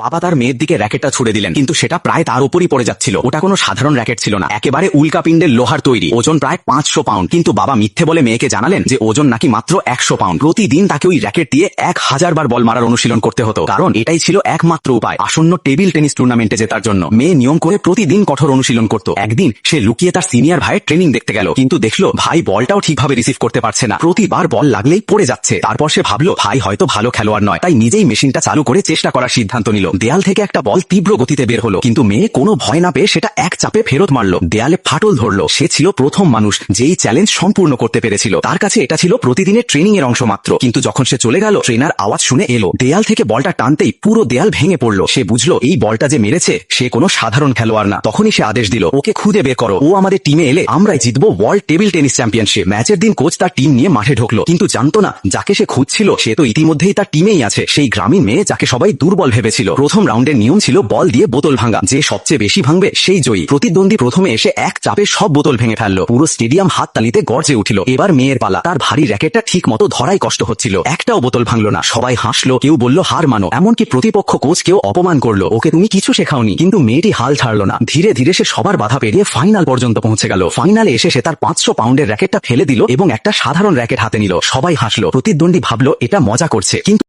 বাবা তার মেয়ের দিকে র্যাকেটটা ছুড়ে দিলেন, কিন্তু সেটা প্রায় তার উপরই পড়ে যাচ্ছিল। ওটা কোনো সাধারণ র্যাকেট ছিল না, একেবারে উল্কাপিণ্ডের লোহার তৈরি, ওজন প্রায় 500 পাউন্ড। কিন্তু বাবা মিথ্যে বলে মেয়েকে জানালেন যে ওজন নাকি মাত্র 100 পাউন্ড। প্রতিদিন তাকে ওই র্যাকেট দিয়ে 1000 বার বল মারার অনুশীলন করতে হতো, কারণ এটাই ছিল একমাত্র উপায় আসন্ন টেবিল টেনিস টুর্নামেন্টে জেতার জন্য। মেয়ে নিয়ম করে প্রতিদিন কঠোর অনুশীলন করত। একদিন সে লুকিয়ে তার সিনিয়র ভাইয়ের ট্রেনিং দেখতে গেল, কিন্তু দেখলো ভাই বলটাও ঠিকভাবে রিসিভ করতে পারছে না, প্রতিবার বল লাগলেই পড়ে যাচ্ছে। তারপর সে ভাবলো ভাই হয়তো ভালো খেলোয়াড় নয়, তাই নিজেই মেশিনটা চালু করে চেষ্টা করার সিদ্ধান্ত নিল। দেয়াল থেকে একটা বল তীব্র গতিতে বের হলো, কিন্তু মেয়ে কোনো ভয় না পেয়ে সেটা এক চাপে ফেরত মারলো। দেয়ালে ফাটল ধরলো। সে ছিল প্রথম মানুষ যেই চ্যালেঞ্জ সম্পূর্ণ করতে পেরেছিল। তার কাছে এটা ছিল প্রতিদিনের ট্রেনিং এর অংশ মাত্র। কিন্তু যখন সে চলে গেল, ট্রেনার আওয়াজ শুনে এলো। দেয়াল থেকে বলটা টানতেই পুরো দেয়াল ভেঙে পড়লো। সে বুঝলো এই বলটা যে মেরেছে সে কোনো সাধারণ খেলোয়াড় না। তখনই সে আদেশ দিল, ওকে খুঁজে বের করো, ও আমাদের টিমে এলে আমরাই জিতবো ওয়ার্ল্ড টেবিল টেনিস চ্যাম্পিয়নশিপ। ম্যাচের দিন কোচ তার টিম নিয়ে মাঠে ঢুকলো, কিন্তু জানতো না যাকে সে খুঁজছিল সে তো ইতিমধ্যেই তার টিমেই আছে, সেই গ্রামীণ মেয়ে যাকে সবাই দুর্বল ভেবেছিল। প্রথম রাউন্ডের নিয়ম ছিল বল দিয়ে বোতল ভাঙা, যে সবচেয়ে বেশি ভাঙবে সেই জয়ী। প্রতিদ্বন্দ্বী প্রথমে এসে এক চাপে সব বোতল ভেঙে ফেললো। পুরো স্টেডিয়াম হাততালিতে গর্জে উঠল। এবার মেয়ের পালা। তার ভারী র্যাকেটটা ঠিক মতো ধরাই কষ্ট হচ্ছিল, একটাও বোতল ভাঙলো না। সবাই হাসলো, কেউ বলল হার মানো, এমনকি প্রতিপক্ষ কোচ কেউ অপমান করলো, ওকে তুমি কিছু শেখাওনি। কিন্তু মেয়েটি হাল ছাড়লো না। ধীরে ধীরে সে সবার বাধা পেরিয়ে ফাইনাল পর্যন্ত পৌঁছে গেল। ফাইনালে এসে সে তার 500 পাউন্ডের র্যাকেটটা ফেলে দিল এবং একটা সাধারণ র্যাকেট হাতে নিল। সবাই হাসলো। প্রতিদ্বন্দ্বী ভাবলো এটা মজা করছে, কিন্তু